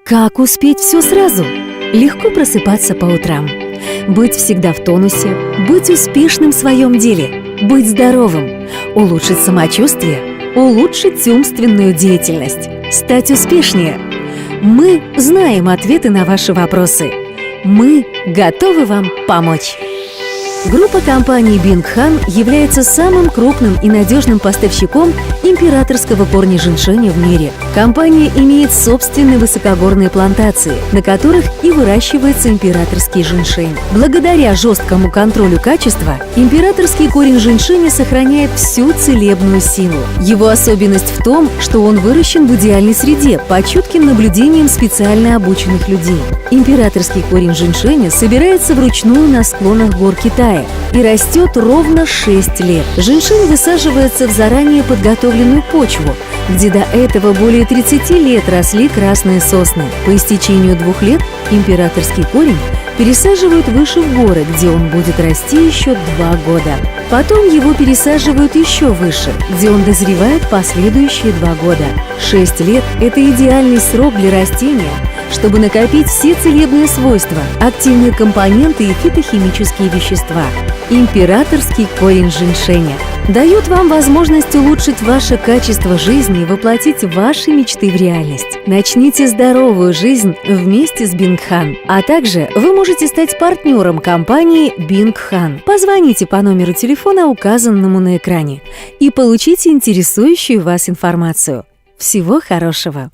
Как успеть все сразу? Легко просыпаться по утрам, быть всегда в тонусе, быть успешным в своем деле, быть здоровым, улучшить самочувствие, улучшить умственную деятельность, стать успешнее. Мы знаем ответы на ваши вопросы. Мы готовы вам помочь. Группа компаний Бингхан является самым крупным и надежным поставщиком императорского корня женьшеня в мире. Компания имеет собственные высокогорные плантации, на которых и выращивается императорский женьшень. Благодаря жесткому контролю качества, императорский корень женьшеня сохраняет всю целебную силу. Его особенность в том, что он выращен в идеальной среде под чутким наблюдением специально обученных людей. Императорский корень женьшеня собирается вручную на склонах гор Китая и растет ровно 6 лет. Женьшень высаживается в заранее подготовленную почву, где до этого более 30 лет росли красные сосны. По истечению 2 лет императорский корень пересаживают выше в горы, где он будет расти еще 2 года. Потом его пересаживают еще выше, где он дозревает последующие 2 года. 6 лет – это идеальный срок для растения, чтобы накопить все целебные свойства, активные компоненты и фитохимические вещества. Императорский корень женьшеня дает вам возможность улучшить ваше качество жизни и воплотить ваши мечты в реальность. Начните здоровую жизнь вместе с Бингхан. А также вы можете стать партнером компании Бингхан. Позвоните по номеру телефона, указанному на экране, и получите интересующую вас информацию. Всего хорошего!